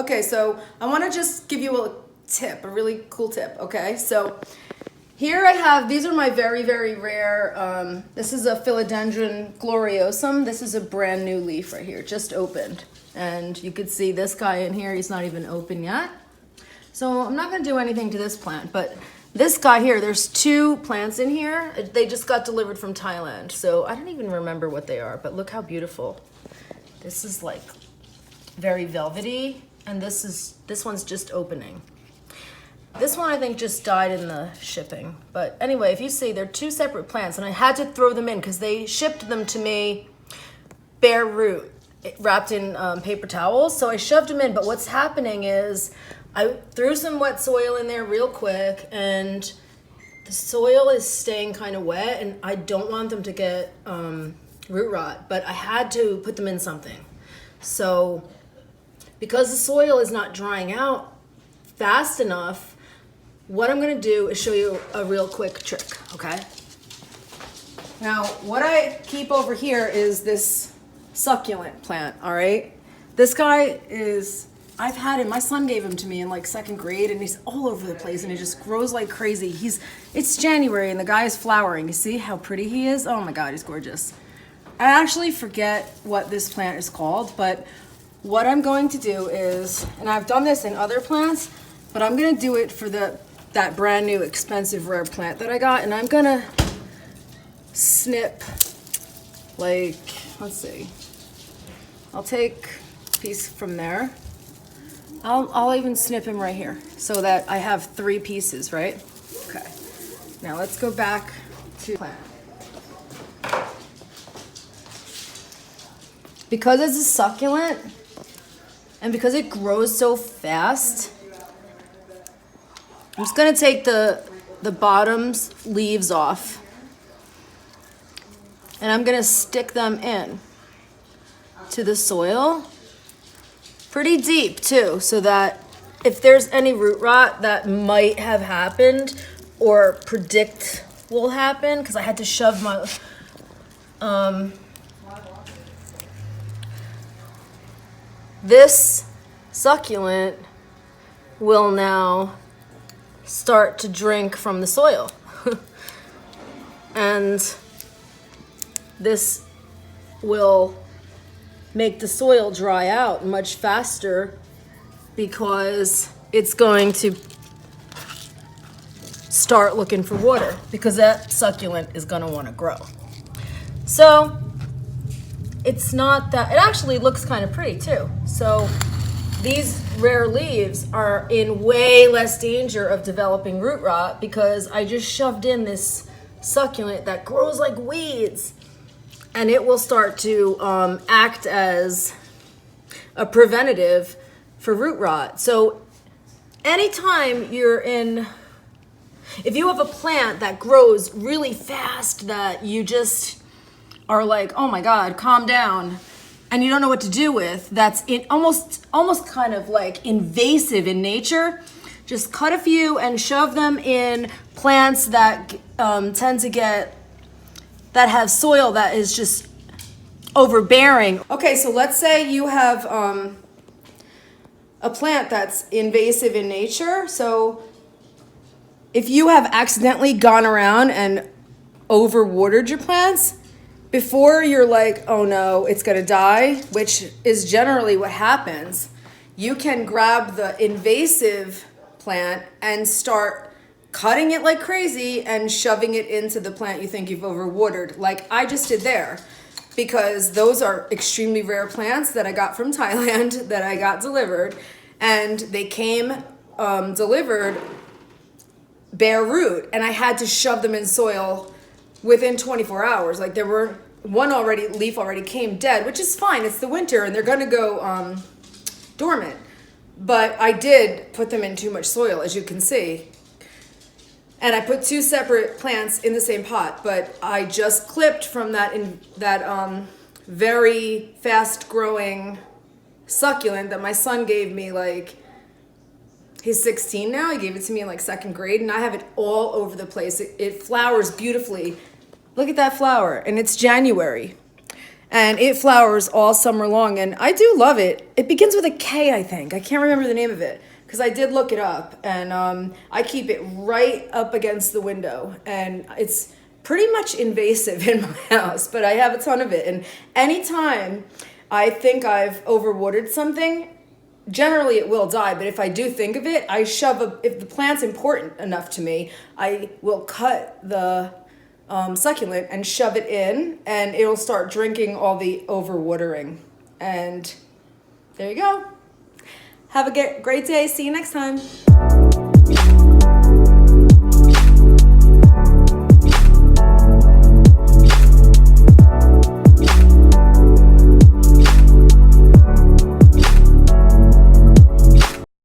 Okay, so I want to just give you a tip, a really cool tip, okay? So here I have, these are my very, very rare, this is a Philodendron gloriosum. This is a brand new leaf right here, just opened. And you could see this guy in here, he's not even open yet. So I'm not gonna do anything to this plant, but this guy here, there's 2 plants in here. They just got delivered from Thailand. So I don't even remember what they are, but look how beautiful. This is like very velvety, and this one's just opening. This one I think just died in the shipping. But anyway, if you see, they're 2 separate plants, and I had to throw them in because they shipped them to me bare root, wrapped in paper towels. So I shoved them in, but what's happening is I threw some wet soil in there real quick, and the soil is staying kind of wet, and I don't want them to get root rot, but I had to put them in something. So because the soil is not drying out fast enough, what I'm gonna do is show you a real quick trick, okay? Now, what I keep over here is this succulent plant, all right? This guy is, I've had him, my son gave him to me in like 2nd grade, and he's all over the place, and he just grows like crazy. It's January, and the guy is flowering. You see how pretty he is? Oh my God, he's gorgeous. I actually forget what this plant is called, but what I'm going to do is, and I've done this in other plants, but I'm gonna do it for that brand new expensive rare plant that I got, and I'm gonna snip, like, let's see. I'll take a piece from there. I'll even snip him right here so that I have 3 pieces, right? Okay. Now let's go back to the plant. Because it's a succulent, and because it grows so fast, I'm just gonna take the bottoms leaves off, and I'm gonna stick them in to the soil, pretty deep too, so that if there's any root rot that might have happened or predict will happen, because I had to shove my this succulent will now start to drink from the soil. And this will make the soil dry out much faster because it's going to start looking for water, because that succulent is going to want to grow. So it's not that, it actually looks kind of pretty too. So these rare leaves are in way less danger of developing root rot because I just shoved in this succulent that grows like weeds, and it will start to act as a preventative for root rot. So anytime if you have a plant that grows really fast that you just are like, oh my God, calm down, and you don't know what to do with, that's almost kind of like invasive in nature, just cut a few and shove them in plants that that have soil that is just overbearing. Okay, so let's say you have a plant that's invasive in nature. So if you have accidentally gone around and overwatered your plants, before you're like, oh no, it's gonna die, which is generally what happens, you can grab the invasive plant and start cutting it like crazy and shoving it into the plant you think you've overwatered, like I just did there. Because those are extremely rare plants that I got from Thailand that I got delivered, and they came delivered bare root, and I had to shove them in soil within 24 hours. Like there were leaf already came dead, which is fine. It's the winter and they're gonna go dormant. But I did put them in too much soil, as you can see. And I put 2 separate plants in the same pot, but I just clipped from that very fast growing succulent that my son gave me, like, he's 16 now. He gave it to me in like 2nd grade, and I have it all over the place. It flowers beautifully. Look at that flower, and it's January. And it flowers all summer long, and I do love it. It begins with a K, I think. I can't remember the name of it because I did look it up, and I keep it right up against the window, and it's pretty much invasive in my house, but I have a ton of it. And anytime I think I've overwatered something, generally it will die, but if I do think of it, if the plant's important enough to me, I will cut the succulent and shove it in, and it'll start drinking all the overwatering. And there you go. Have a great day. See you next time.